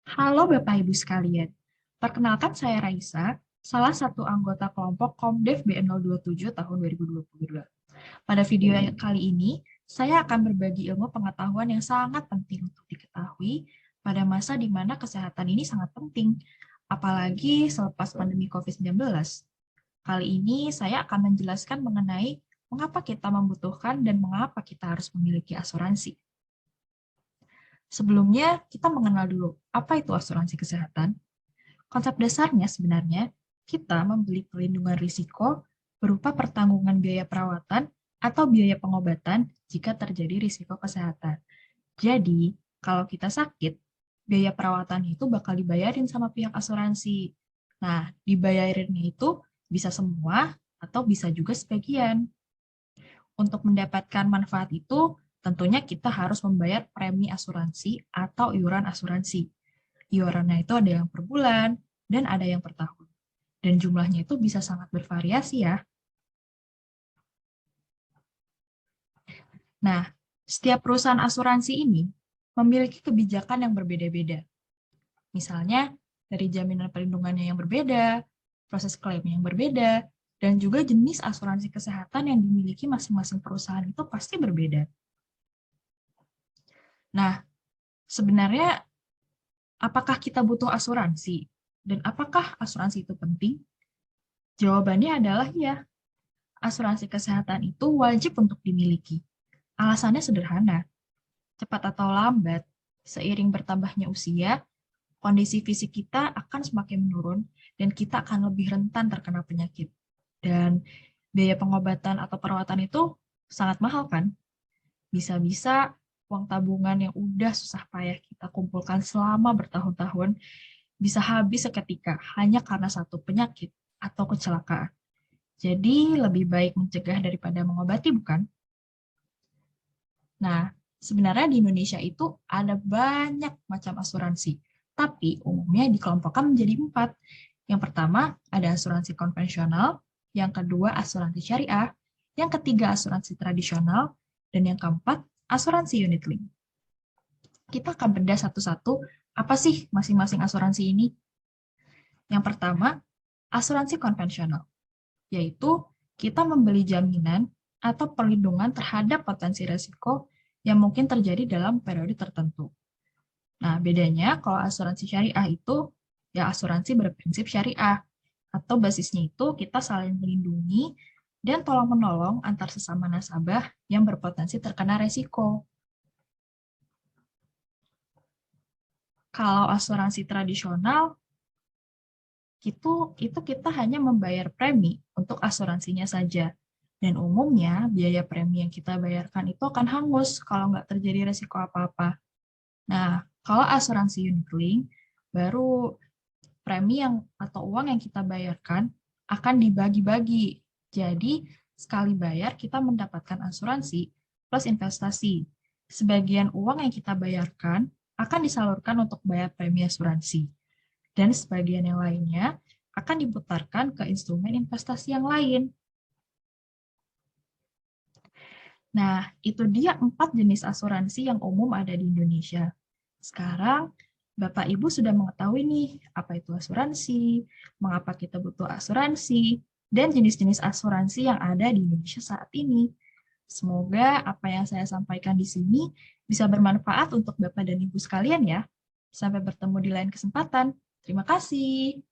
Halo Bapak Ibu sekalian, perkenalkan saya Raisa, salah satu anggota kelompok Komdev BN027 tahun 2022. Pada video yang kali ini, saya akan berbagi ilmu pengetahuan yang sangat penting untuk diketahui pada masa di mana kesehatan ini sangat penting, apalagi selepas pandemi COVID-19. Kali ini saya akan menjelaskan mengenai mengapa kita membutuhkan dan mengapa kita harus memiliki asuransi. Sebelumnya, kita mengenal dulu apa itu asuransi kesehatan. Konsep dasarnya sebenarnya, kita membeli perlindungan risiko berupa pertanggungan biaya perawatan atau biaya pengobatan jika terjadi risiko kesehatan. Jadi, kalau kita sakit, biaya perawatan itu bakal dibayarin sama pihak asuransi. Nah, dibayarinnya itu bisa semua atau bisa juga sebagian. Untuk mendapatkan manfaat itu, tentunya kita harus membayar premi asuransi atau iuran asuransi. Iurannya itu ada yang per bulan dan ada yang per tahun. Dan jumlahnya itu bisa sangat bervariasi ya. Nah, setiap perusahaan asuransi ini memiliki kebijakan yang berbeda-beda. Misalnya, dari jaminan perlindungannya yang berbeda, proses klaim yang berbeda, dan juga jenis asuransi kesehatan yang dimiliki masing-masing perusahaan itu pasti berbeda. Nah, sebenarnya apakah kita butuh asuransi? Dan apakah asuransi itu penting? Jawabannya adalah ya, asuransi kesehatan itu wajib untuk dimiliki. Alasannya sederhana, cepat atau lambat, seiring bertambahnya usia, kondisi fisik kita akan semakin menurun dan kita akan lebih rentan terkena penyakit. Dan biaya pengobatan atau perawatan itu sangat mahal kan? Bisa-bisa uang tabungan yang udah susah payah kita kumpulkan selama bertahun-tahun bisa habis seketika hanya karena satu penyakit atau kecelakaan. Jadi lebih baik mencegah daripada mengobati, bukan? Nah, sebenarnya di Indonesia itu ada banyak macam asuransi, tapi umumnya dikelompokkan menjadi 4. Yang pertama ada asuransi konvensional, yang kedua asuransi syariah, yang ketiga asuransi tradisional, dan yang keempat asuransi unit link. Kita akan bedah satu-satu apa sih masing-masing asuransi ini. Yang pertama, asuransi konvensional, yaitu kita membeli jaminan atau perlindungan terhadap potensi risiko yang mungkin terjadi dalam periode tertentu. Nah, bedanya kalau asuransi syariah itu ya asuransi berprinsip syariah, atau basisnya itu kita saling melindungi dan tolong-menolong antar sesama nasabah yang berpotensi terkena resiko. Kalau asuransi tradisional, itu kita hanya membayar premi untuk asuransinya saja. Dan umumnya biaya premi yang kita bayarkan itu akan hangus kalau nggak terjadi resiko apa-apa. Nah, kalau asuransi unit link, baru premi yang atau uang yang kita bayarkan akan dibagi-bagi. Jadi, sekali bayar kita mendapatkan asuransi plus investasi. Sebagian uang yang kita bayarkan akan disalurkan untuk bayar premi asuransi. Dan sebagian yang lainnya akan diputarkan ke instrumen investasi yang lain. Nah, itu dia 4 jenis asuransi yang umum ada di Indonesia. Sekarang, Bapak Ibu sudah mengetahui nih, apa itu asuransi, mengapa kita butuh asuransi, dan jenis-jenis asuransi yang ada di Indonesia saat ini. Semoga apa yang saya sampaikan di sini bisa bermanfaat untuk Bapak dan Ibu sekalian ya. Sampai bertemu di lain kesempatan. Terima kasih.